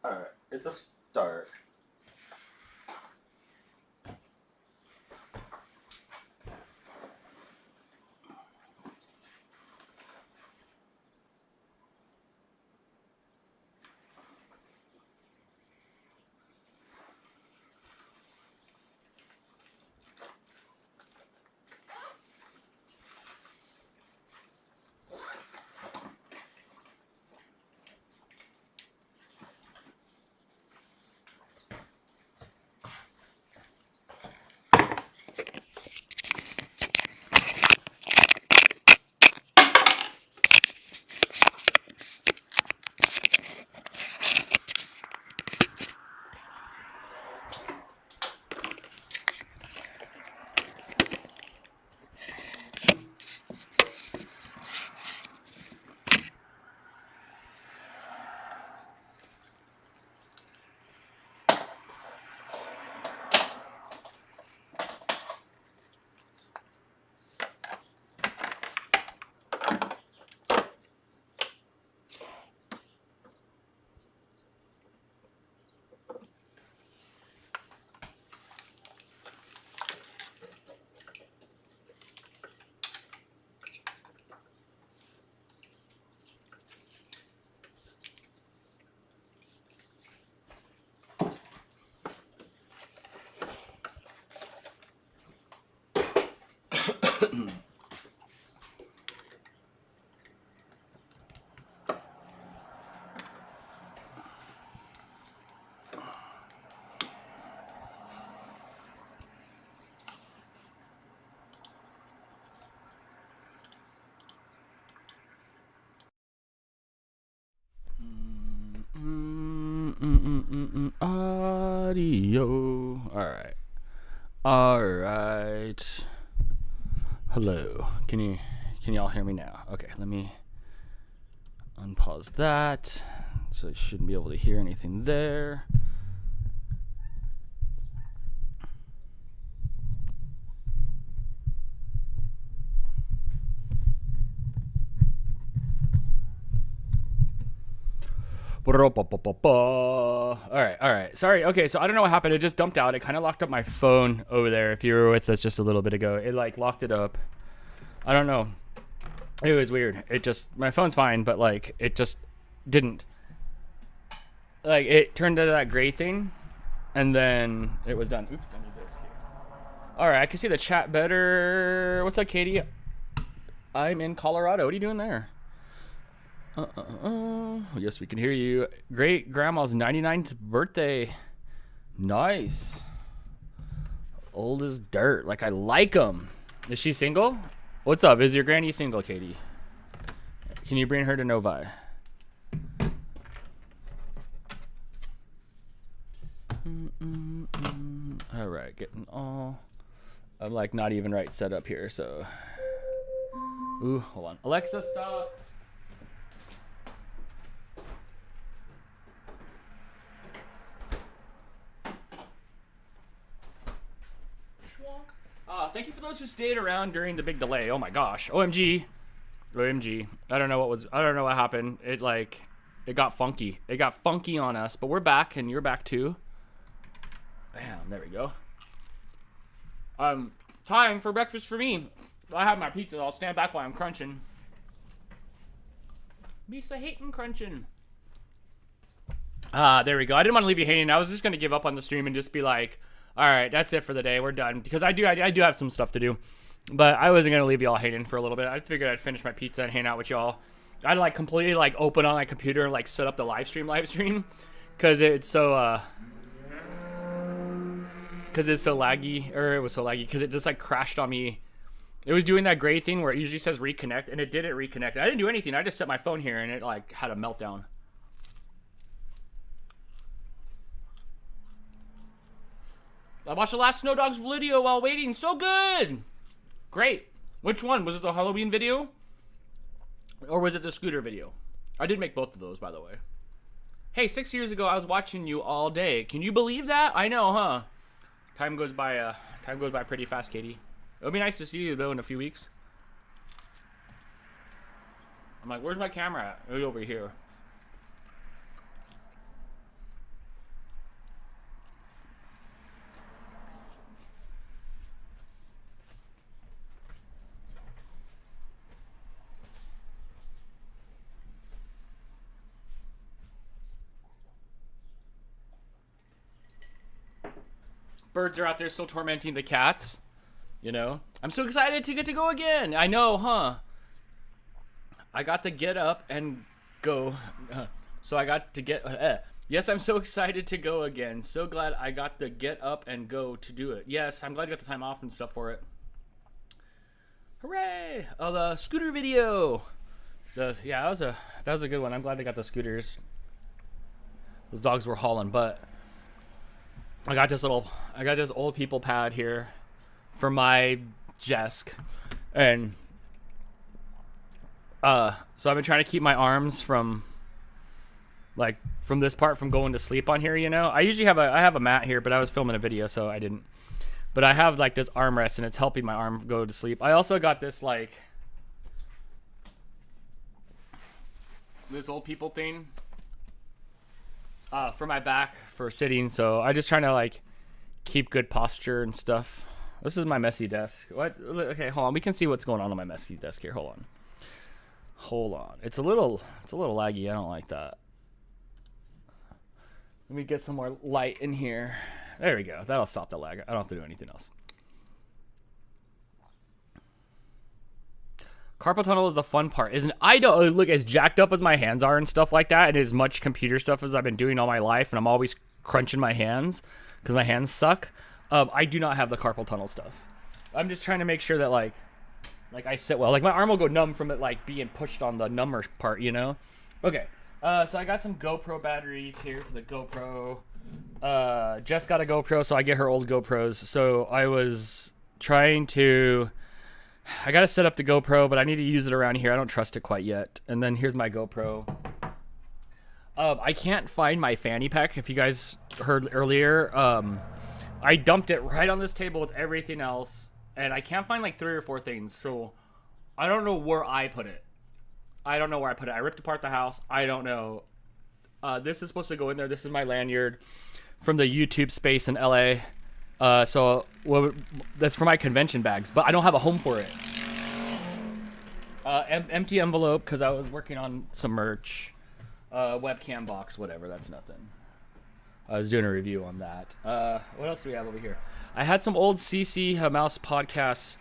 Alright, it's a start. Audio. All right. Hello. Can y'all hear me now? Okay, let me unpause that. So you shouldn't be able to hear anything there. All right. Sorry. Okay, so I don't know what happened. It just dumped out. It kind of locked up my phone over there. If you were with us just a little bit ago, it like locked it up. I don't know. It was weird. It just, my phone's fine, but like it just didn't. Like it turned into that gray thing, and then it was done. Oops, I need this here. All right, I can see the chat better. What's up, Katie? I'm in Colorado. What are you doing there? Yes, we can hear you. Great grandma's 99th birthday. Nice. Old as dirt. Like I like them. Is she single? What's up? Is your granny single, Katie? Can you bring her to Novi? All right, getting all. I'm like not even right set up here, so. Ooh, hold on. Alexa, stop. Thank you for those who stayed around during the big delay. Oh my gosh. OMG. I don't know what happened. It got funky. It got funky on us, but we're back and you're back too. Bam, there we go. Time for breakfast for me. I have my pizza. I'll stand back while I'm crunching. Bisa hating crunching. There we go. I didn't want to leave you hanging. I was just gonna give up on the stream and just be like, all right, that's it for the day. We're done. Because I do have some stuff to do. But I wasn't going to leave y'all hanging for a little bit. I figured I'd finish my pizza and hang out with y'all. I'd like completely like open on my computer and like set up the live stream. Because it's so, because it's so laggy. Or it was so laggy. Because it just like crashed on me. It was doing that gray thing where it usually says reconnect. And it didn't reconnect. I didn't do anything. I just set my phone here and it like had a meltdown. I watched the last Snow Dogs video while waiting. So good. Great. Which one? Was it the Halloween video? Or was it the scooter video? I did make both of those, by the way. Hey, 6 years ago, I was watching you all day. Can you believe that? I know, huh? Time goes by pretty fast, Katie. It'll be nice to see you, though, in a few weeks. I'm like, where's my camera at? It's over here. birds are out there still tormenting the cats. You know, I'm so excited to get to go again. I know, huh? I got to get up and go. So I got to get. Yes, I'm so excited to go again. So glad I got to get up and go to do it. Yes, I'm glad I got the time off and stuff for it. Hooray! Oh, the scooter video. Yeah, that was a good one. I'm glad they got the scooters. Those dogs were hauling butt. I got this old people pad here for my desk, and so I've been trying to keep my arms from this part from going to sleep on here. You know, I usually have a mat here, but I was filming a video, so I didn't. But I have like this armrest, and it's helping my arm go to sleep. I also got this this old people thing for my back for sitting. So I just trying to keep good posture and stuff. This is my messy desk. What? Okay, hold on. We can see what's going on my messy desk here. Hold on. It's a little laggy. I don't like that. Let me get some more light in here. There we go. That'll stop the lag. I don't have to do anything else. Carpal tunnel is the fun part, isn't it? I don't look as jacked up as my hands are and stuff like that, and as much computer stuff as I've been doing all my life, and I'm always crunching my hands because my hands suck. I do not have the carpal tunnel stuff. I'm just trying to make sure that I sit well. My arm will go numb from it being pushed on the number part, you know? Okay. So I got some GoPro batteries here for the GoPro. Jess got a GoPro, so I get her old GoPros. So I was trying to... I got to set up the GoPro, but I need to use it around here. I don't trust it quite yet. And then here's my GoPro. I can't find my fanny pack. If you guys heard earlier, I dumped it right on this table with everything else, and I can't find 3 or 4 things. So I don't know where I put it. I ripped apart the house. I don't know. This is supposed to go in there. This is my lanyard from the YouTube space in LA. That's for my convention bags, but I don't have a home for it. Empty envelope because I was working on some merch. Webcam box, whatever. That's nothing. I was doing a review on that. What else do we have over here? I had some old CC Mouse podcast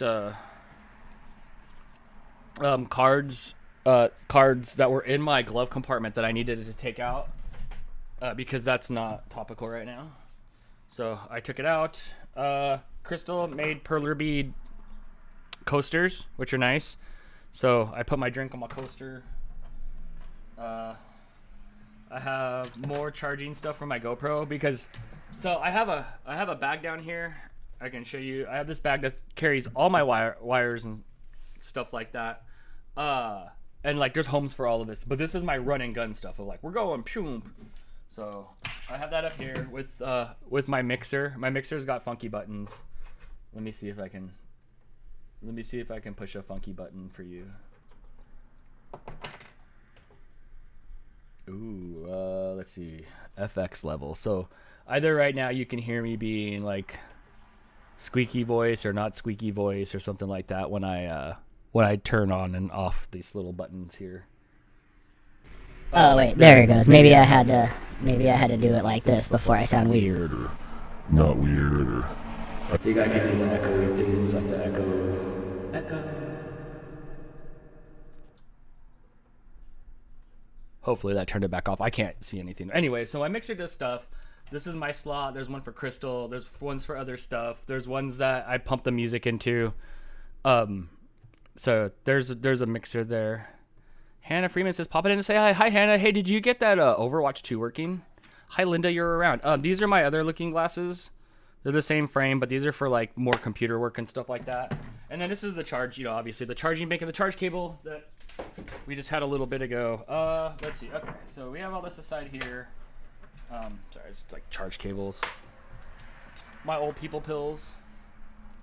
cards that were in my glove compartment that I needed to take out because that's not topical right now. So I took it out. Crystal made perler bead coasters, which are nice. So I put my drink on my coaster. I have more charging stuff for my GoPro because I have a bag down here. I can show you. I have this bag that carries all my wires and stuff like that. And there's homes for all of this, but this is my run and gun stuff of we're going pshum. So I have that up here with my mixer. My mixer's got funky buttons. Let me see if I can push a funky button for you. Ooh, let's see. FX level. So either right now you can hear me being squeaky voice or not squeaky voice or something like that when I turn on and off these little buttons here. Oh wait, there it goes. Maybe I had to do it like this before I sound weird. Not weird. I think I can do the echoey things like the echo. Hopefully that turned it back off. I can't see anything. Anyway, so my mixer does stuff. This is my slot. There's one for Crystal. There's ones for other stuff. There's ones that I pump the music into. So there's a mixer there. Hannah Freeman says, pop it in and say hi. Hi, Hannah. Hey, did you get that Overwatch 2 working? Hi, Linda. You're around. These are my other looking glasses. They're the same frame, but these are for more computer work and stuff like that. And then this is the charge, obviously the charging bank and the charge cable that we just had a little bit ago. Let's see. Okay, so we have all this aside here. Sorry, it's charge cables. My old people pills.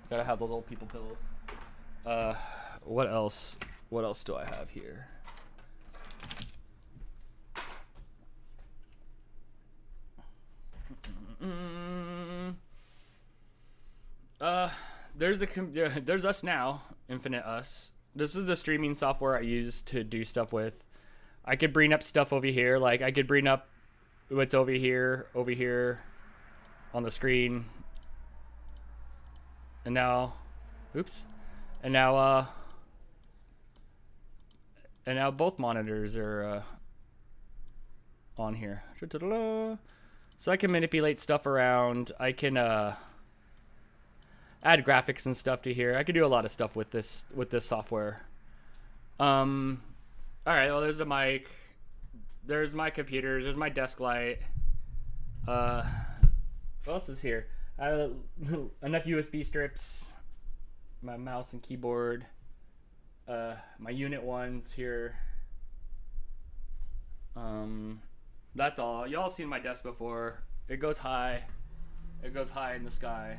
Gotta have those old people pills. What else? What else do I have here? There's Us Now, Infinite Us. This is the streaming software I use to do stuff with. I could bring up stuff over here. I could bring up what's over here on the screen. And now, oops. And now both monitors are on here. So I can manipulate stuff around. I can add graphics and stuff to here. I can do a lot of stuff with this software. All right, well, there's the mic. There's my computer. There's my desk light. What else is here? I have enough USB strips. My mouse and keyboard. My unit ones here. That's all. Y'all have seen my desk before. It goes high. It goes high in the sky.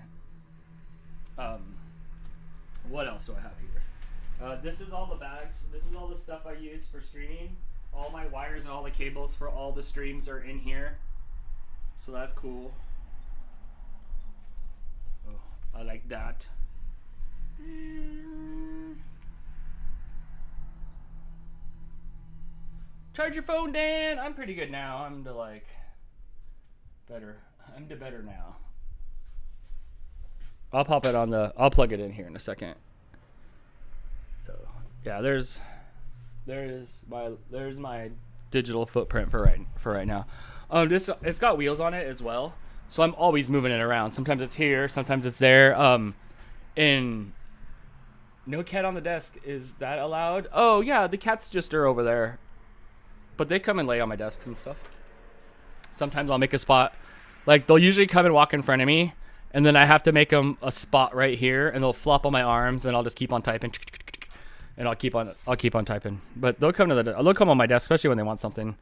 What else do I have here? This is all the bags. This is all the stuff I use for streaming. All my wires and all the cables for all the streams are in here. So that's cool. Oh, I like that. Charge your phone, Dan. I'm pretty good now. I'm to like better. I'm to better now. I'll pop it on the. I'll plug it in here in a second. So yeah, there's my digital footprint for right now. It's got wheels on it as well, so I'm always moving it around. Sometimes it's here, sometimes it's there. And no cat on the desk. Is that allowed? Oh yeah, the cats just are over there, but they come and lay on my desk and stuff. Sometimes I'll make a spot. Like they'll usually come and walk in front of me, and then I have to make them a spot right here, and they'll flop on my arms, and I'll just keep on typing, and I'll keep on typing. But they'll come on my desk, especially when they want something.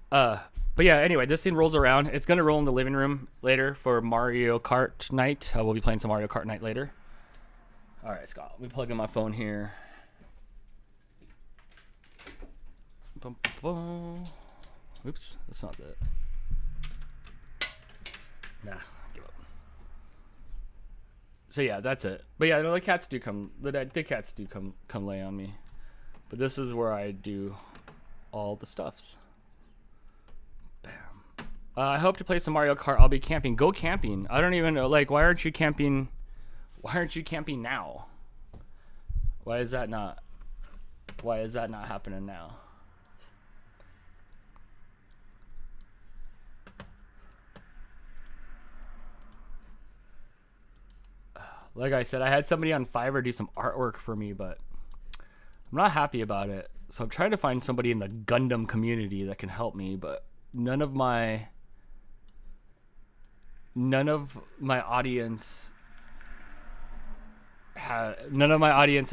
But yeah, anyway, this thing rolls around. It's gonna roll in the living room later for Mario Kart night. We'll be playing some Mario Kart night later. All right, Scott. Let me plug in my phone here. Oops, that's not that. Nah, give up. So yeah, that's it. But yeah, no, the cats do come. The cats do come lay on me. But this is where I do all the stuffs. Bam. I hope to play some Mario Kart. I'll be camping. Go camping. I don't even know. Like, why aren't you camping? Why aren't you camping now? Why is that not happening now? Like I said, I had somebody on Fiverr do some artwork for me, but I'm not happy about it. So I'm trying to find somebody in the Gundam community that can help me, but none of my audience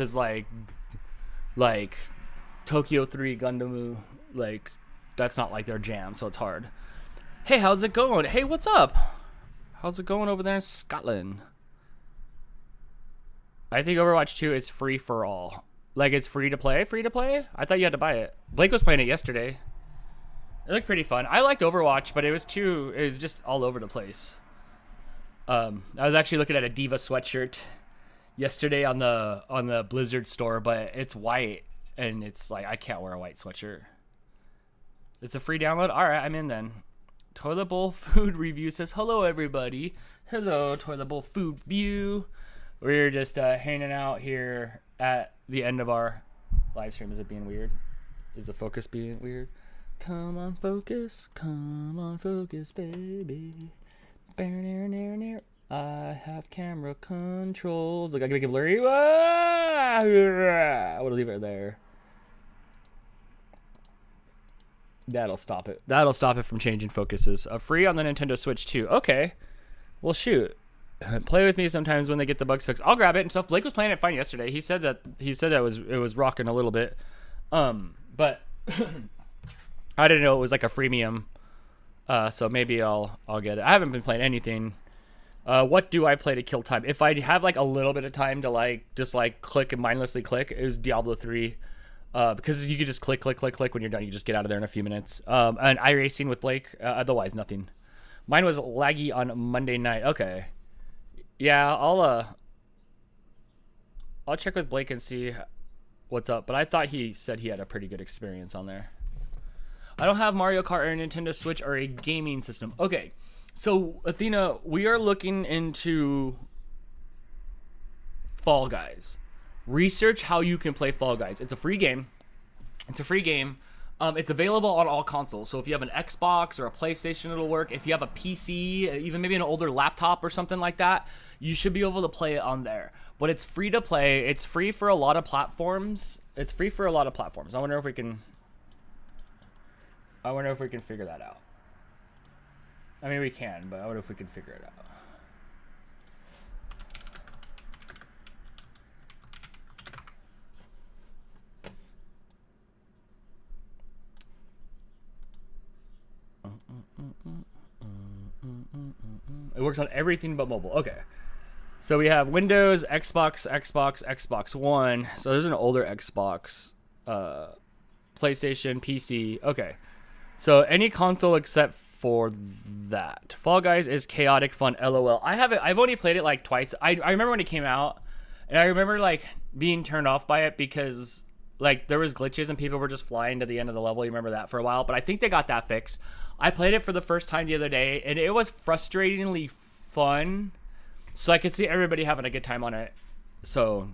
is like Tokyo 3 Gundam. Like, that's not like their jam, so it's hard. Hey, how's it going? Hey, what's up? How's it going over there in Scotland? I think Overwatch 2 is free for all. Like, it's free to play? Free to play? I thought you had to buy it. Blake was playing it yesterday. It looked pretty fun. I liked Overwatch, but it was just all over the place. I was actually looking at a Diva sweatshirt yesterday on the Blizzard store, but it's white, and it's like, I can't wear a white sweatshirt. It's a free download? Alright, I'm in then. Toilet Bowl Food Review says, hello, everybody. Hello, Toilet Bowl Food View. We're just hanging out here at the end of our live stream. Is it being weird? Is the focus being weird? Come on, focus, baby. I have camera controls. Look, I can make it blurry. I want to leave it there. That'll stop it. That'll stop it from changing focuses. Free on the Nintendo Switch too. Okay. Well, shoot. Play with me sometimes when they get the bugs fixed. I'll grab it and stuff. Blake was playing it fine yesterday. He said that it was rocking a little bit. But I didn't know it was like a freemium. So maybe I'll get it. I haven't been playing anything. What do I play to kill time? If I have like a little bit of time to just click and mindlessly click, it was Diablo 3. Because you could just click when you're done. You just get out of there in a few minutes. And iRacing with Blake. Otherwise, nothing. Mine was laggy on Monday night. Okay. Yeah, I'll check with Blake and see what's up. But I thought he said he had a pretty good experience on there. I don't have Mario Kart or a Nintendo Switch or a gaming system. Okay, so Athena, we are looking into Fall Guys. Research how you can play Fall Guys. It's a free game. It's available on all consoles. So if you have an Xbox or a PlayStation, it'll work. If you have a PC, even maybe an older laptop or something like that, you should be able to play it on there. But it's free to play. It's free for a lot of platforms. I wonder if we can figure that out. I mean, we can, but I wonder if we can figure it out. It works on everything but mobile. Okay. So we have Windows, Xbox One. So there's an older Xbox, PlayStation, PC. Okay. So any console except for that. Fall Guys is chaotic fun, LOL. I've only played it like twice. I remember when it came out, and I remember like being turned off by it because like there was glitches and people were just flying to the end of the level. You remember that for a while, but I think they got that fixed. I played it for the first time the other day, and it was frustratingly fun. So I could see everybody having a good time on it. So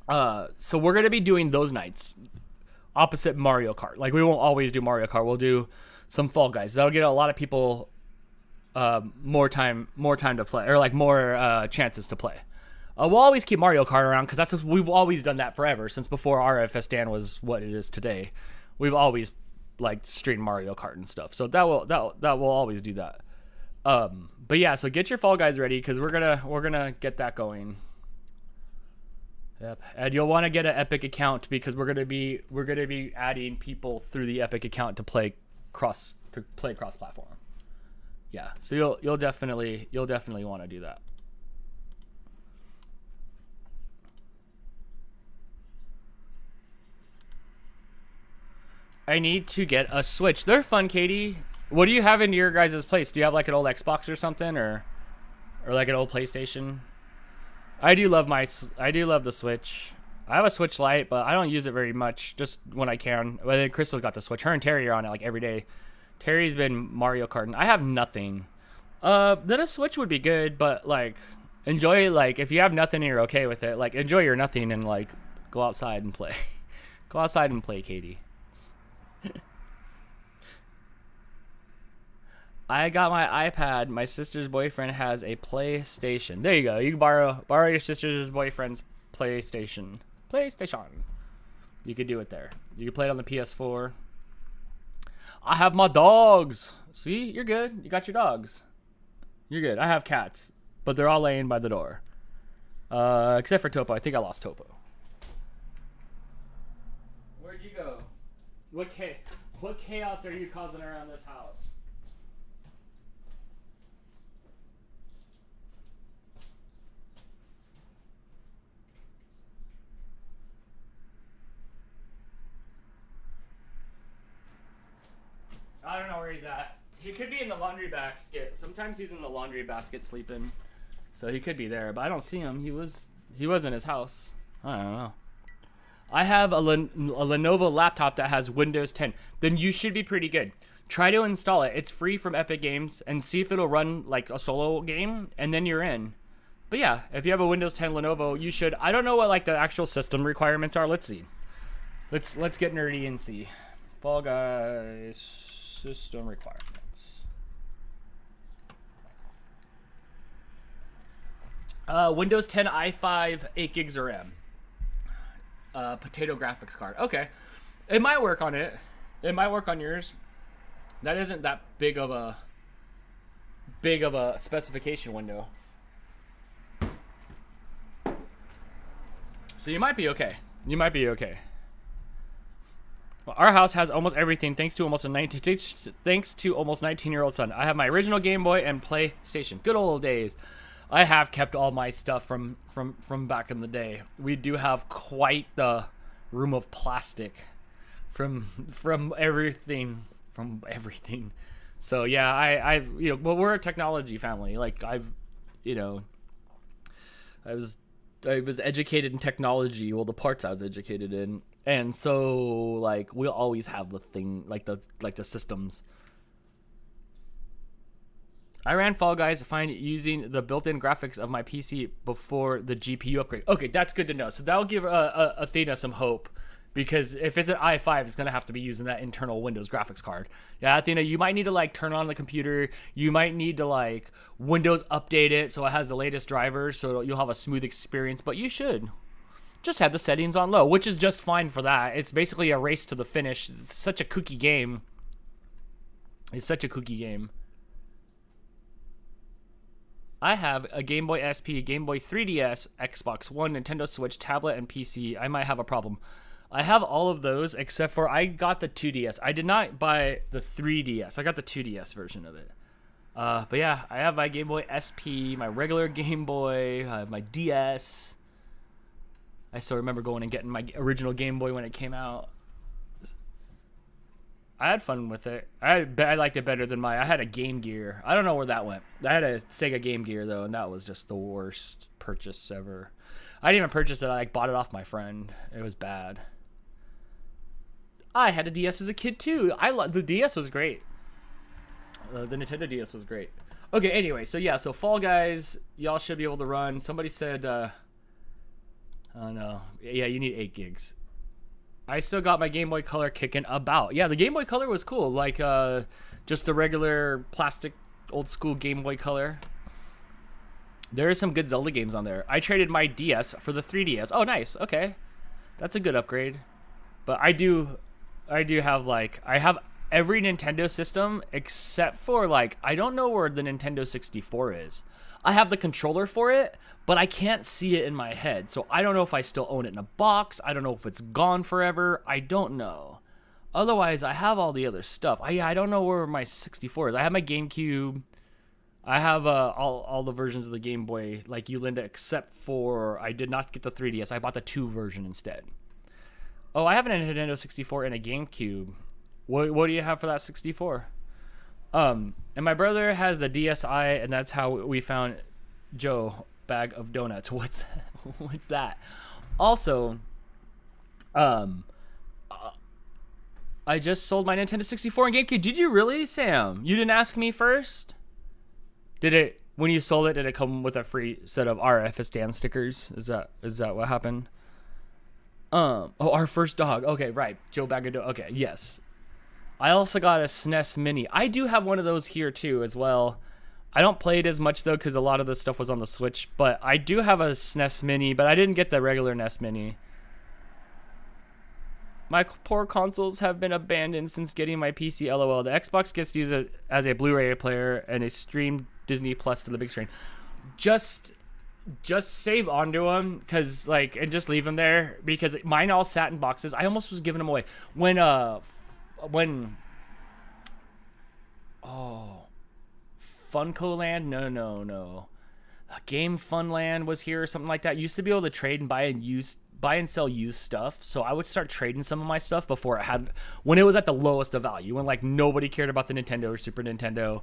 we're gonna be doing those nights opposite Mario Kart. Like we won't always do Mario Kart. We'll do some Fall Guys. That'll get a lot of people more time to play, or like more chances to play. We'll always keep Mario Kart around because we've always done that forever since before RFS Dan was what it is today. We've always like streamed Mario Kart and stuff. So that will always do that. But yeah, so get your Fall Guys ready because we're gonna get that going. Yep, and you'll want to get an Epic account because we're gonna be adding people through the Epic account to play cross platform. Yeah, so you'll definitely want to do that. I need to get a Switch. They're fun, Katie. What do you have in your guys' place? Do you have like an old Xbox or something, or like an old PlayStation? I do love the Switch. I have a Switch Lite, but I don't use it very much. Just when I can. Well, then Crystal's got the Switch. Her and Terry are on it like every day. Terry's been Mario Karting. I have nothing. Then a Switch would be good, but like enjoy, like if you have nothing and you're okay with it, like enjoy your nothing and like go outside and play. Go outside and play, Katie. I got my iPad. My sister's boyfriend has a PlayStation. There you go. You can borrow your sister's boyfriend's PlayStation. You could do it there. You can play it on the PS4. I have my dogs. See, you're good. You got your dogs. You're good. I have cats, but they're all laying by the door. Except for Topo. I think I lost Topo. Where'd you go? What chaos are you causing around this house? I don't know where he's at. He could be in the laundry basket. Sometimes he's in the laundry basket sleeping. So he could be there, but I don't see him. He was in his house. I don't know. I have a Lenovo laptop that has Windows 10. Then you should be pretty good. Try to install it. It's free from Epic Games and see if it'll run like a solo game and then you're in. But yeah, if you have a Windows 10 Lenovo, you should. I don't know what like the actual system requirements are. Let's see. Let's get nerdy and see. Fall Guys system requirements. Windows 10 i5 8 gigs of RAM. Potato graphics card. Okay, it might work on it. It might work on yours. That isn't that big of a specification window. So you might be okay. Well, our house has almost everything thanks to almost 19-year-old son. I have my original Game Boy and PlayStation. Good old days. I have kept all my stuff from back in the day. We do have quite the room of plastic from everything. So yeah, I well, we're a technology family. Like I was educated in technology. Well, the parts I was educated in, and so like we'll always have the thing like the systems. I ran Fall Guys to find using the built-in graphics of my PC before the GPU upgrade. Okay, that's good to know. So that'll give Athena some hope, because if it's an i5, it's going to have to be using that internal Windows graphics card. Yeah, Athena, you might need to like turn on the computer. You might need to like Windows update it so it has the latest drivers so you'll have a smooth experience, but you should just have the settings on low, which is just fine for that. It's basically a race to the finish. It's such a kooky game. It's such a kooky game. I have a Game Boy SP, Game Boy 3DS, Xbox One, Nintendo Switch, tablet, and PC. I might have a problem. I have all of those except for I got the 2DS. I did not buy the 3DS. I got the 2DS version of it. But yeah, I have my Game Boy SP, my regular Game Boy, I have my DS. I still remember going and getting my original Game Boy when it came out. I had fun with it. I liked it better than I had a Game Gear. I don't know where that went. I had a Sega Game Gear though, and that was just the worst purchase ever. I didn't even purchase it. I like bought it off my friend. It was bad. I had a DS as a kid too. The DS was great. The Nintendo DS was great. Okay, anyway, so yeah, so Fall Guys, y'all should be able to run. Somebody said, oh no, yeah, you need 8 gigs. I still got my Game Boy Color kicking about. Yeah, the Game Boy Color was cool. Like, just a regular plastic old school Game Boy Color. There are some good Zelda games on there. I traded my DS for the 3DS. Oh, nice. Okay. That's a good upgrade. But I do have, like, I have every Nintendo system except for, like, I don't know where the Nintendo 64 is. I have the controller for it, but I can't see it in my head. So I don't know if I still own it in a box. I don't know if it's gone forever. I don't know. Otherwise, I have all the other stuff. I don't know where my 64 is. I have my GameCube. I have all the versions of the Game Boy, like you, Linda, except for I did not get the 3DS. I bought the 2 version instead. Oh, I have a Nintendo 64 and a GameCube. What do you have for that 64? And my brother has the DSi, and that's how we found Joe bag of donuts. What's that? Also, I just sold my Nintendo 64 and GameCube. Did you really, Sam? You didn't ask me first? When you sold it, did it come with a free set of RFS Dan stickers? Is that what happened? Our first dog. Okay, right. Joe bag of donuts. Okay, yes. I also got a SNES Mini. I do have one of those here too as well. I don't play it as much though because a lot of the stuff was on the Switch, but I do have a SNES Mini, but I didn't get the regular NES Mini. My poor consoles have been abandoned since getting my PC, LOL. The Xbox gets to use it as a Blu-ray player and a stream Disney Plus to the big screen. Just save onto them and just leave them there because mine all sat in boxes. I almost was giving them away when Funko Land, no, Game Fun Land was here or something like that. You used to be able to trade and buy and sell used stuff, so I would start trading some of my stuff when it was at the lowest of value, when like nobody cared about the Nintendo or Super Nintendo.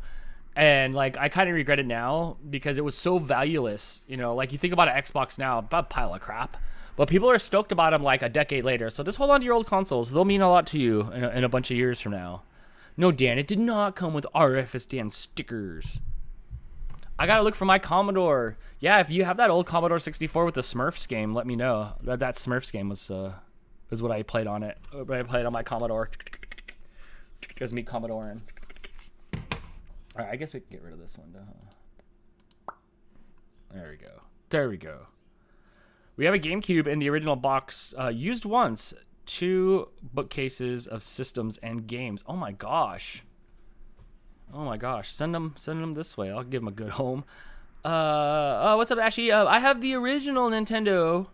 And like I kind of regret it now because it was so valueless, like you think about an Xbox now, about a pile of crap, but people are stoked about them like a decade later. So just hold on to your old consoles. They'll mean a lot to you in a bunch of years from now. No, Dan, it did not come with RFS Dan stickers. I gotta look for my Commodore. Yeah, if you have that old Commodore 64 with the Smurfs game, let me know. That Smurfs game was what I played on it. What I played on my Commodore. There's me Commodoring. All right, I guess we can get rid of this one. There we go. We have a GameCube in the original box, used once. 2 bookcases of systems and games. Oh my gosh. Send them this way. I'll give them a good home. What's up, Ashley? I have the original Nintendo.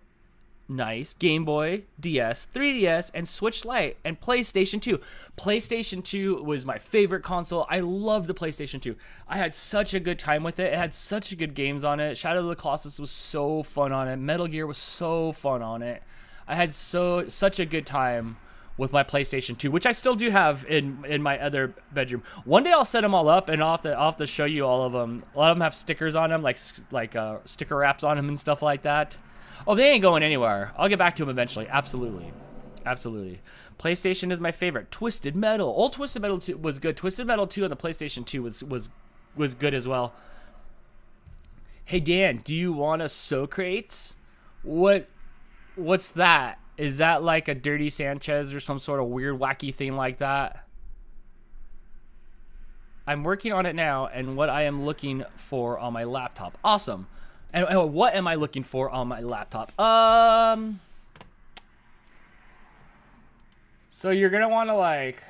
Nice. Game Boy, DS, 3DS, and Switch Lite, and PlayStation 2. PlayStation 2 was my favorite console. I loved the PlayStation 2. I had such a good time with it. It had such good games on it. Shadow of the Colossus was so fun on it. Metal Gear was so fun on it. I had such a good time with my PlayStation 2, which I still do have in my other bedroom. One day I'll set them all up, and I'll have to show you all of them. A lot of them have stickers on them, like sticker wraps on them and stuff like that. Oh, they ain't going anywhere. I'll get back to them eventually. Absolutely. PlayStation is my favorite. Twisted Metal. Old Twisted Metal 2 was good. Twisted Metal 2 on the PlayStation 2 was good as well. Hey Dan, do you want a Socrates? What's that? Is that like a Dirty Sanchez or some sort of weird wacky thing like that? I'm working on it now, and what I am looking for on my laptop. Awesome. And what am I looking for on my laptop? So you're gonna want to like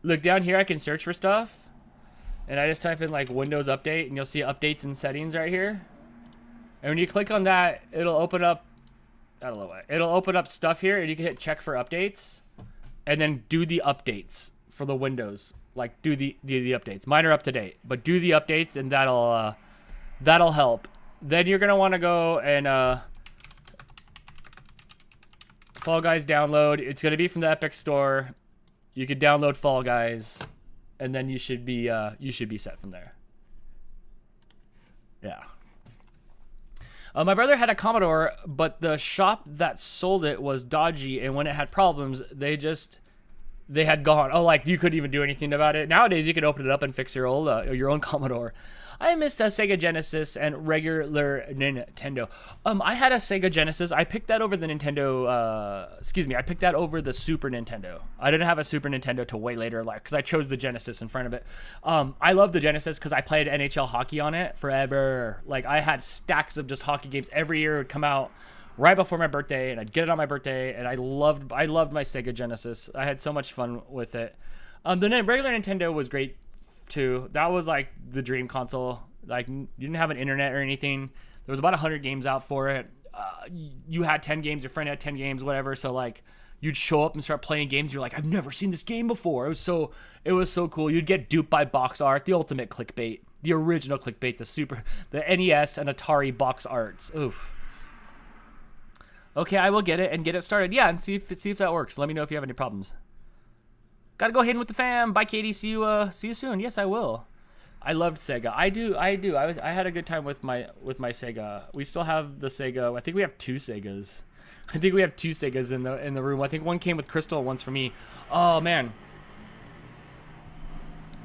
look down here. I can search for stuff, and I just type in like Windows Update, and you'll see updates and settings right here. And when you click on that, it'll open up. I don't know why. It'll open up stuff here, and you can hit check for updates, and then do the updates for the Windows. Like do the updates. Mine are up to date, but do the updates, and that'll help. Then you're gonna want to go and Fall Guys download. It's gonna be from the Epic Store. You could download Fall Guys, and then you should be set from there. Yeah. My brother had a Commodore, but the shop that sold it was dodgy, and when it had problems, they had gone. Oh, like you couldn't even do anything about it. Nowadays, you can open it up and fix your own Commodore. I missed a Sega Genesis and regular Nintendo. I had a Sega Genesis. I picked that over the Nintendo. I picked that over the Super Nintendo. I didn't have a Super Nintendo till way later, like because I chose the Genesis in front of it. I love the Genesis because I played NHL hockey on it forever. Like I had stacks of just hockey games every year. It would come out right before my birthday, and I'd get it on my birthday, and I loved my Sega Genesis. I had so much fun with it. The regular Nintendo was great too. That was like the dream console. Like you didn't have an internet or anything. There was about 100 games out for it. You had 10 games, your friend had 10 games, whatever. So like you'd show up and start playing games. You're like, I've never seen this game before. It was so cool. You'd get duped by box art, the ultimate clickbait, the original clickbait, the NES and Atari box arts. Oof. Okay, I will get it and get it started. Yeah, and see if that works. Let me know if you have any problems. Gotta go hang with the fam. Bye, Katie. See you soon. Yes, I will. I loved Sega. I do. I had a good time with my Sega. We still have the Sega. I think we have 2 Segas. I think we have 2 Segas in the room. I think one came with Crystal, one's for me. Oh man.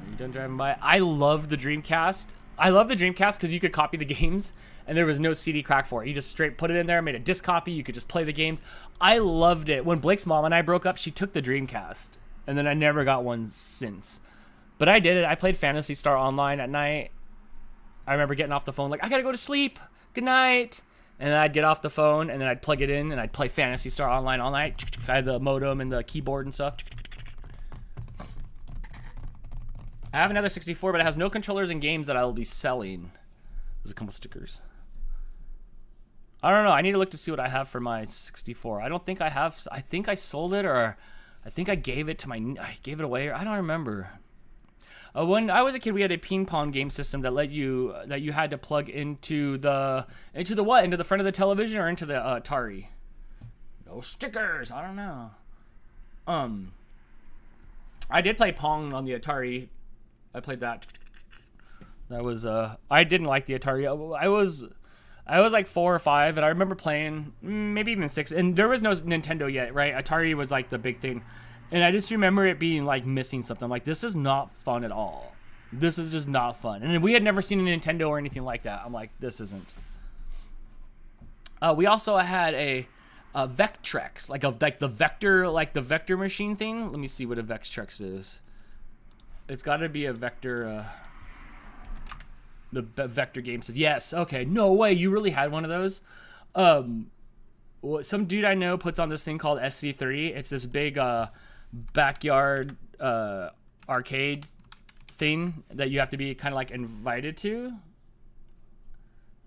Are you done driving by? I love the Dreamcast. I love the Dreamcast because you could copy the games and there was no CD crack for it. You just straight put it in there, made a disc copy. You could just play the games. I loved it. When Blake's mom and I broke up, she took the Dreamcast, and then I never got one since. But I did it. I played Phantasy Star Online at night. I remember getting off the phone like, I gotta go to sleep. Good night. And then I'd get off the phone, and then I'd plug it in, and I'd play Phantasy Star Online all night. I had the modem and the keyboard and stuff. I have another 64, but it has no controllers and games that I will be selling. There's a couple stickers. I don't know. I need to look to see what I have for my 64. I don't think I have. I think I sold it, or I think I gave it away. I don't remember. When I was a kid, we had a ping pong game system that you had to plug into the front of the television or into the Atari. No stickers. I don't know. I did play Pong on the Atari. I played that. That was I didn't like the Atari. I was like 4 or 5, and I remember playing maybe even 6. And there was no Nintendo yet, right? Atari was like the big thing, and I just remember it being like missing something. I'm like, this is not fun at all. This is just not fun. And we had never seen a Nintendo or anything like that. I'm like, this isn't. We also had a Vectrex, like the vector machine thing. Let me see what a Vectrex is. It's got to be a vector. The vector game says yes. Okay, no way. You really had one of those. Some dude I know puts on this thing called SC3. It's this big backyard arcade thing that you have to be kind of like invited to.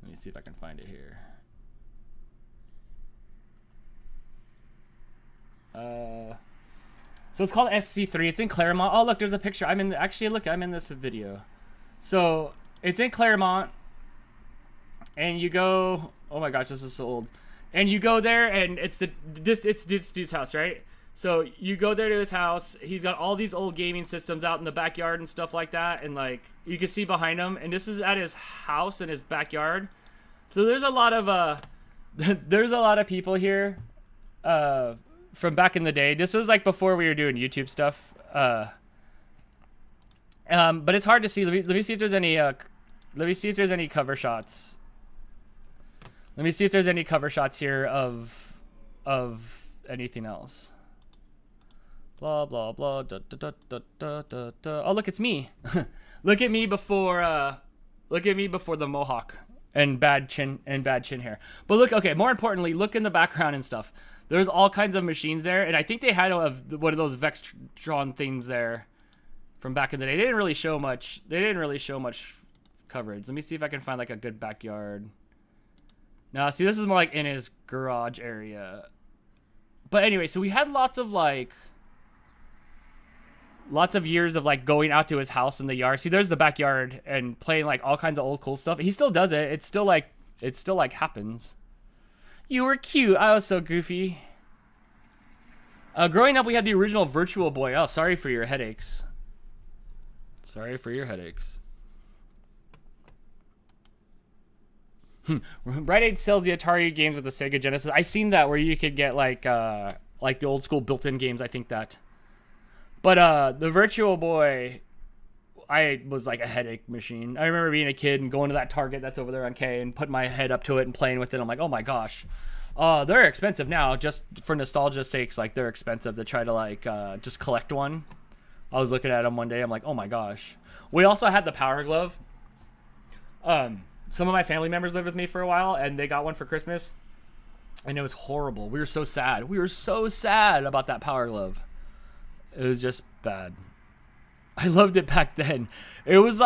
Let me see if I can find it here. So it's called SC3. It's in Claremont. Oh, look, there's a picture. I'm in this video. So it's in Claremont, and you go. Oh my gosh, this is so old. And you go there, and it's this dude's house, right? So you go there to his house. He's got all these old gaming systems out in the backyard and stuff like that, and like you can see behind him. And this is at his house in his backyard. So there's a lot of people here. From back in the day. This was like before we were doing YouTube stuff. But it's hard to see. Let me see if there's any. Let me see if there's any cover shots. Let me see if there's any cover shots here of anything else. Blah blah blah. Da, da, da, da, da, da. Oh, look, it's me. Look at me before. Look at me before the mohawk and bad chin hair. But look, okay. More importantly, look in the background and stuff. There's all kinds of machines there, and I think they had one of those Vextron things there from back in the day. They didn't really show much. They didn't really show much coverage. Let me see if I can find like a good backyard. Now, see, this is more like in his garage area. But anyway, so we had lots of years of like going out to his house in the yard. See, there's the backyard and playing like all kinds of old cool stuff. He still does it. It's still like happens. You were cute. I was so goofy. Growing up, we had the original Virtual Boy. Oh, sorry for your headaches. Sorry for your headaches. Rite Aid sells the Atari games with the Sega Genesis. I seen that where you could get like the old school built-in games. I think that. But the Virtual Boy, I was like a headache machine. I remember being a kid and going to that Target that's over there on K and putting my head up to it and playing with it. I'm like, oh my gosh. They're expensive now, just for nostalgia's sakes. Like, they're expensive to try to like just collect one. I was looking at them one day. I'm like, oh my gosh. We also had the Power Glove. Some of my family members lived with me for a while, and they got one for Christmas, and it was horrible. We were so sad. We were so sad about that Power Glove. It was just bad. I loved it back then. It was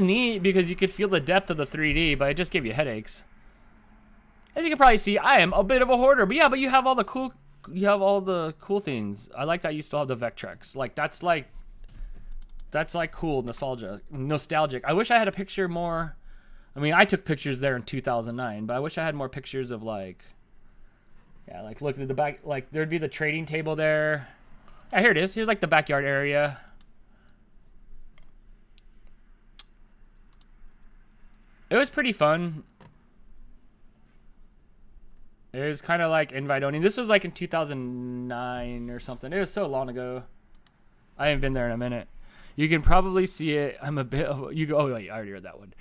neat because you could feel the depth of the 3D, but it just gave you headaches. As you can probably see, I am a bit of a hoarder. But yeah, but you have all the cool things. I like that you still have the Vectrex. Like that's cool nostalgic. I wish I had a picture more. I mean, I took pictures there in 2009, but I wish I had more pictures of like look at the back. Like there'd be the trading table there. Yeah, here it is. Here's like the backyard area. It was pretty fun. It was kind of like invite only. This was like in 2009 or something. It was so long ago. I haven't been there in a minute. You can probably see it. I'm a bit of, you go. Oh wait, I already read that one.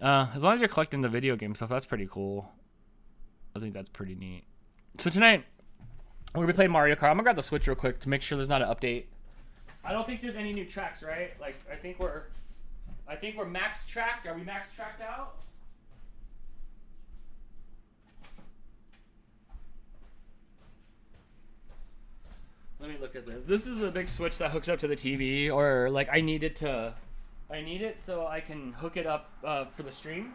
As long as you're collecting the video game stuff, that's pretty cool. I think that's pretty neat. So tonight we're gonna be playing Mario Kart. I'm gonna grab the Switch real quick to make sure there's not an update. I don't think there's any new tracks, right? Like I think we're max tracked. Are we max tracked out? Let me look at this. This is a big switch that hooks up to the TV, or like I need it so I can hook it up for the stream.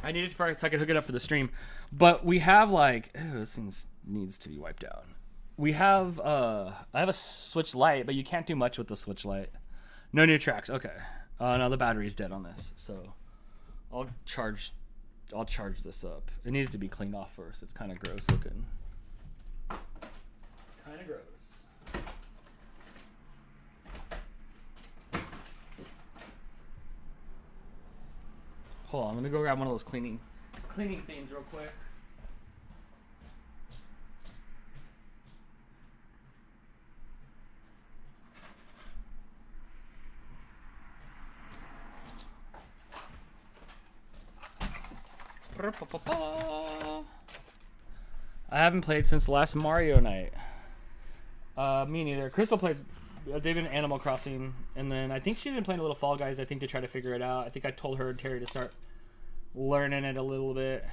I need it so I can hook it up for the stream. But we have like, this thing needs to be wiped out. We have I have a Switch Lite, but you can't do much with the Switch Lite. No new tracks. Okay. No, the battery's dead on this, so I'll charge this up. It needs to be cleaned off first. It's kind of gross looking. It's kind of gross. Hold on, let me go grab one of those cleaning things real quick. I haven't played since last Mario night. Me neither. Crystal plays. They've been Animal Crossing, and then I think she's been playing a little Fall Guys. I think to try to figure it out. I think I told her and Terry to start learning it a little bit.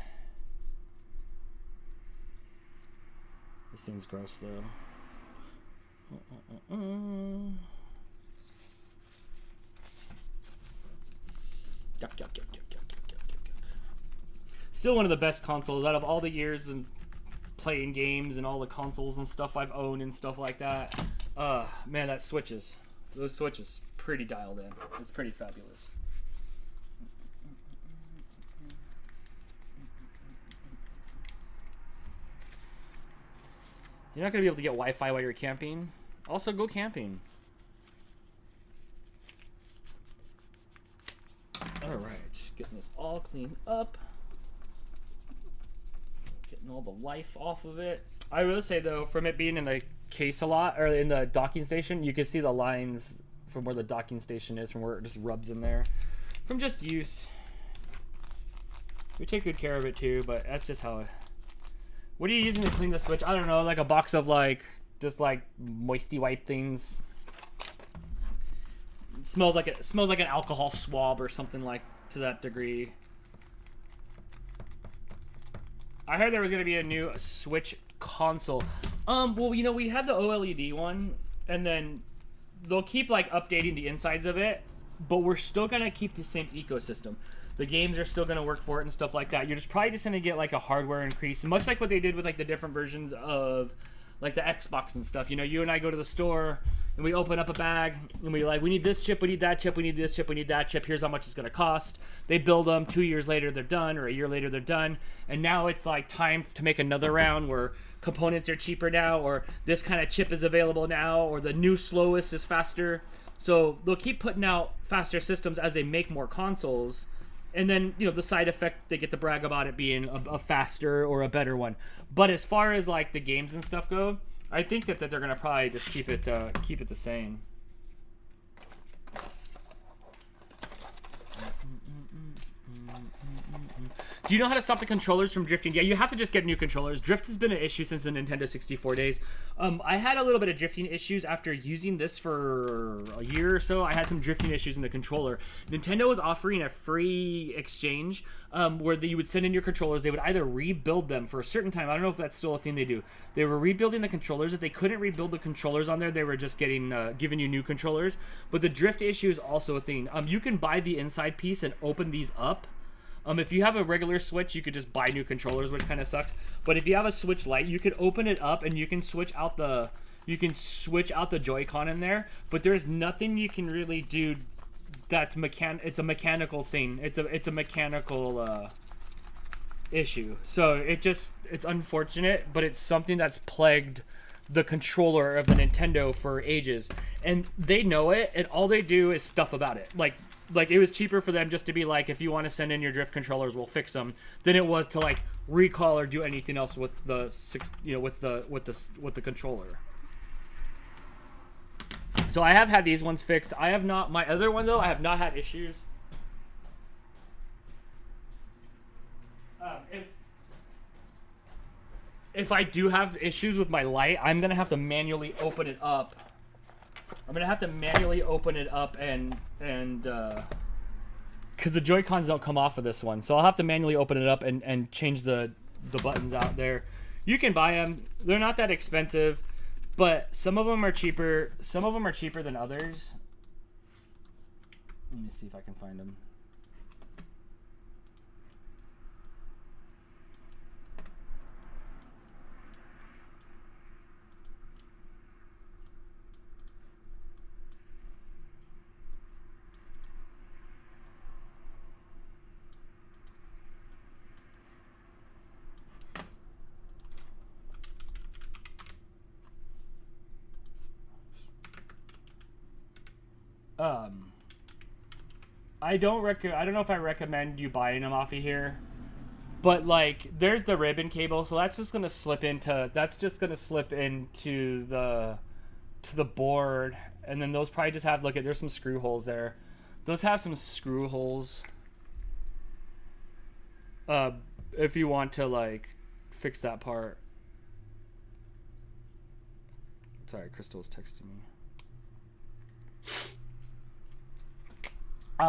This thing's gross though. Yuck, yuck, yuck, yuck, yuck, yuck, yuck, yuck. Still one of the best consoles out of all the years and playing games and all the consoles and stuff I've owned and stuff like that. Man, those switches pretty dialed in. It's pretty fabulous. You're not gonna be able to get Wi-Fi while you're camping. Also, go camping. All right, getting this all cleaned up. Getting all the life off of it. I will say though, from it being in the case a lot, or in the docking station, you can see the lines from where the docking station is, from where it just rubs in there, from just use. We take good care of it too, but that's just how it... What are you using to clean the Switch? I don't know, like a box of like, just like moisty wipe things. It smells like an alcohol swab or something like to that degree. I heard there was gonna be a new Switch console. Well, you know, we had the OLED one, and then they'll keep like updating the insides of it, but we're still gonna keep the same ecosystem. The games are still gonna work for it and stuff like that. You're just probably just gonna get like a hardware increase, much like what they did with like the different versions of like the Xbox and stuff. You know, you and I go to the store and we open up a bag and we like, we need this chip, we need that chip, we need this chip, we need that chip. Here's how much it's gonna cost. They build them. 2 years later they're done, or a year later they're done. And now it's like time to make another round where components are cheaper now, or this kind of chip is available now, or the new slowest is faster. So they'll keep putting out faster systems as they make more consoles. And then, you know, the side effect, they get to brag about it being a faster or a better one. But as far as like the games and stuff go, I think that they're gonna probably just keep it the same. Do you know how to stop the controllers from drifting? Yeah, you have to just get new controllers. Drift has been an issue since the Nintendo 64 days. I had a little bit of drifting issues after using this for a year or so. I had some drifting issues in the controller. Nintendo was offering a free exchange where you would send in your controllers. They would either rebuild them for a certain time. I don't know if that's still a thing they do. They were rebuilding the controllers. If they couldn't rebuild the controllers on there, they were just giving you new controllers. But the drift issue is also a thing. You can buy the inside piece and open these up. If you have a regular Switch, you could just buy new controllers, which kind of sucks. But if you have a Switch Lite, you could open it up and you can switch out the Joy-Con in there. But there's nothing you can really do that's it's a mechanical thing. It's a mechanical issue. So it's unfortunate, but it's something that's plagued the controller of the Nintendo for ages, and they know it, and all they do is stuff about it. Like it was cheaper for them just to be like, if you want to send in your drift controllers, we'll fix them, than it was to like recall or do anything else with the with the controller. So I have had these ones fixed. I have not. My other one though, I have not had issues. If I do have issues with my light, I'm gonna have to manually open it up. I'm gonna have to manually open it up and because the Joy-Cons don't come off of this one, so I'll have to manually open it up and change the buttons out there. You can buy them; they're not that expensive, but some of them are cheaper. Some of them are cheaper than others. Let me see if I can find them. I don't know if I recommend you buying them off of here, but like there's the ribbon cable, so that's just gonna slip into the board, and then those probably just have, look at, there's some screw holes there. Those have some screw holes. If you want to like fix that part. Sorry, Crystal's texting me.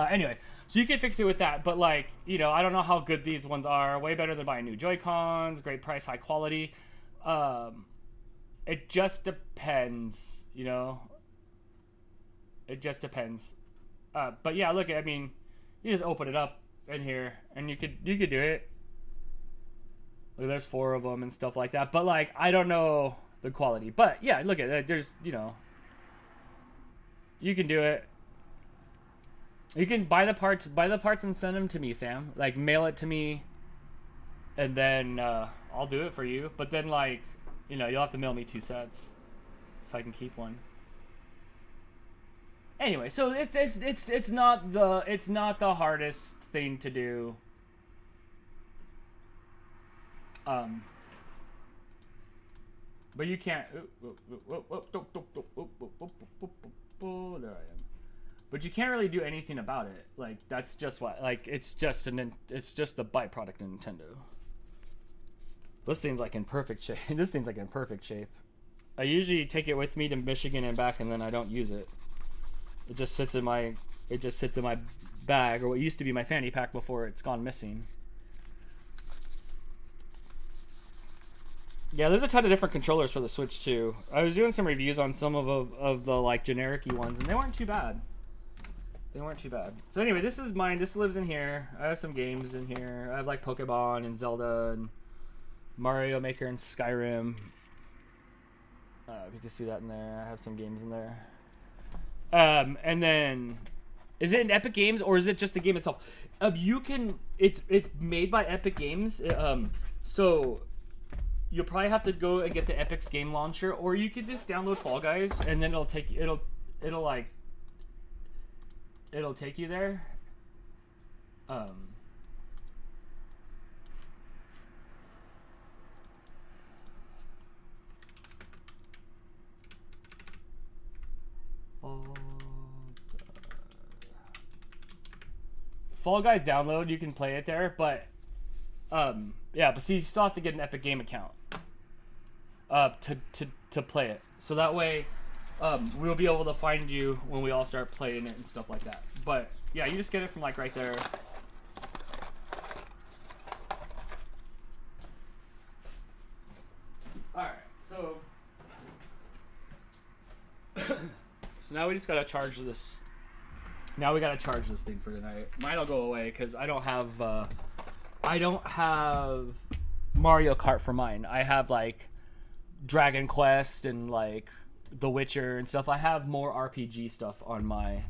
Anyway, so you can fix it with that, but like, you know, I don't know how good these ones are. Way better than buying new Joy-Cons, great price, high quality. It just depends, you know. It just depends. But yeah, look, I mean, you just open it up in here, and you could do it. Look, there's 4 of them and stuff like that. But like, I don't know the quality. But yeah, look at it. There's, you know, you can do it. You can buy the parts and send them to me, Sam. Like, mail it to me, and then I'll do it for you. But then, like, you know, you'll have to mail me 2 sets, so I can keep one. Anyway, so it's not the hardest thing to do. But you can't. There I am. But you can't really do anything about it. Like that's just what. Like it's just a byproduct of Nintendo. This thing's like in perfect shape. This thing's like in perfect shape. I usually take it with me to Michigan and back, and then I don't use it. It just sits in my bag, or what used to be my fanny pack before it's gone missing. Yeah, there's a ton of different controllers for the Switch too. I was doing some reviews on some of the like generic-y ones, and they weren't too bad. They weren't too bad. So anyway, this is mine. This lives in here. I have some games in here. I have like Pokemon and Zelda and Mario Maker and Skyrim. If you can see that in there, I have some games in there. And then, is it in Epic Games or is it just the game itself? It's made by Epic Games. So you'll probably have to go and get the Epic's game launcher, or you could just download Fall Guys, and then it'll take you there. Fall Guys download, you can play it there, but yeah, but see, you still have to get an Epic Game account to play it. So that way we'll be able to find you when we all start playing it and stuff like that. But yeah, you just get it from like right there. Alright, so so now we just gotta charge this. Now we gotta charge this thing for tonight. Mine'll go away because I don't have Mario Kart for mine. I have like Dragon Quest and like The Witcher and stuff. I have more RPG stuff on my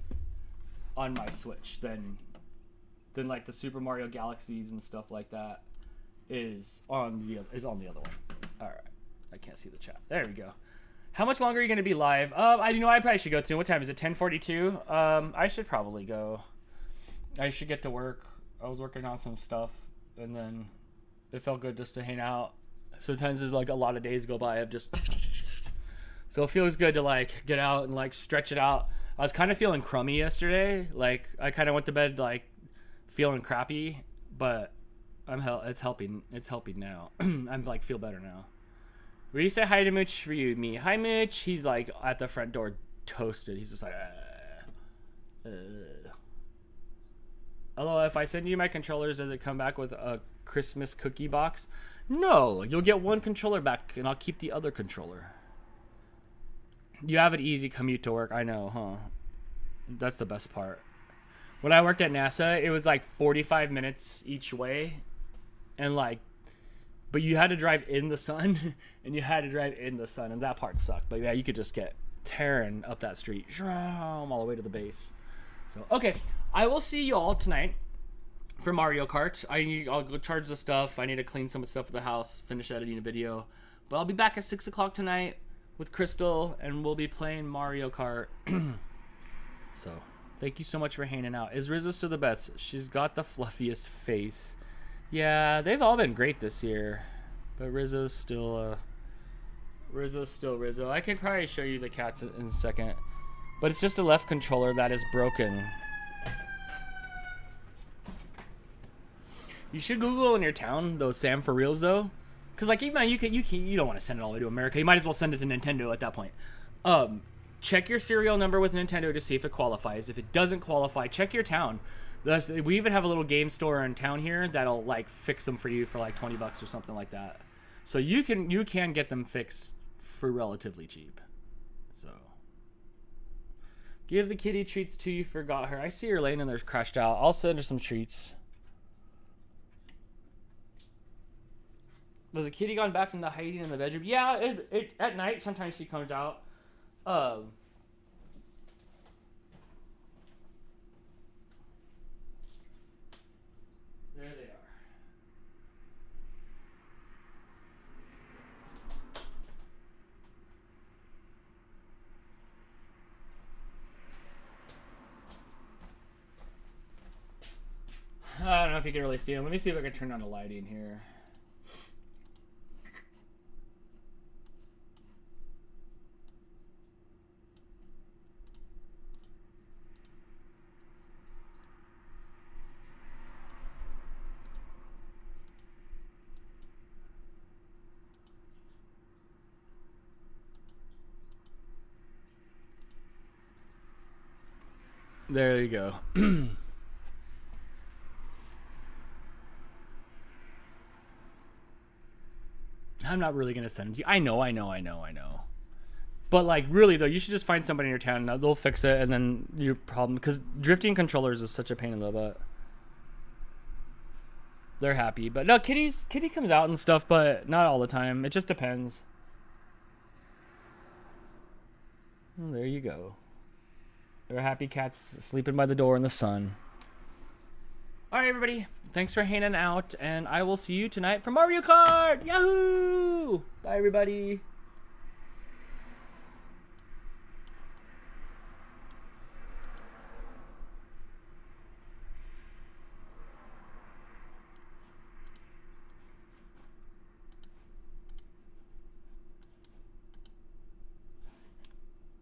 Switch than like the Super Mario Galaxies and stuff like that is on the other one. All right, I can't see the chat. There we go. How much longer are you going to be live? I probably should go too. What time is it? 10:42. I should probably go. I should get to work. I was working on some stuff, and then it felt good just to hang out. Sometimes there's like a lot of days go by of just. So it feels good to like get out and like stretch it out. I was kind of feeling crummy yesterday. Like I kind of went to bed like feeling crappy, but it's helping. It's helping now. I'm like feel better now. Will you say hi to Mooch for you, me? Hi, Mooch. He's like at the front door, toasted. He's just like, Hello, if I send you my controllers, does it come back with a Christmas cookie box? No, you'll get one controller back, and I'll keep the other controller. You have an easy commute to work. I know, huh? That's the best part. When I worked at NASA, it was like 45 minutes each way, and like, but you had to drive in the sun, and you had to drive in the sun, and that part sucked. But yeah, you could just get tearing up that street all the way to the base. So, okay, I will see you all tonight for Mario Kart. I'll go charge the stuff. I need to clean some of the stuff at the house, finish editing a video. But I'll be back at 6 o'clock tonight with Crystal, and we'll be playing Mario Kart. So, thank you so much for hanging out. Is Rizzo still the best? She's got the fluffiest face. Yeah, they've all been great this year, but Rizzo's still Rizzo. I could probably show you the cats in a second, but it's just a left controller that is broken. You should Google in your town those Sam for reals though, because like even you don't want to send it all the way to America. You might as well send it to Nintendo at that point. Check your serial number with Nintendo to see if it qualifies. If it doesn't qualify, check your town. We even have a little game store in town here that'll like fix them for you for like $20 or something like that. So you can get them fixed for relatively cheap. So give the kitty treats too. You forgot her. I see her laying in there crashed out. I'll send her some treats. Has the kitty gone back into hiding in the bedroom? Yeah, it at night sometimes she comes out. There they are. I don't know if you can really see them. Let me see if I can turn on the lighting here. There you go. I'm not really gonna send you. I know. But like, really though, you should just find somebody in your town. They'll fix it, and then your problem. Because drifting controllers is such a pain in the butt. They're happy, but no, Kitty comes out and stuff, but not all the time. It just depends. Well, there you go. There are happy cats sleeping by the door in the sun. All right, everybody. Thanks for hanging out, and I will see you tonight for Mario Kart. Yahoo! Bye, everybody.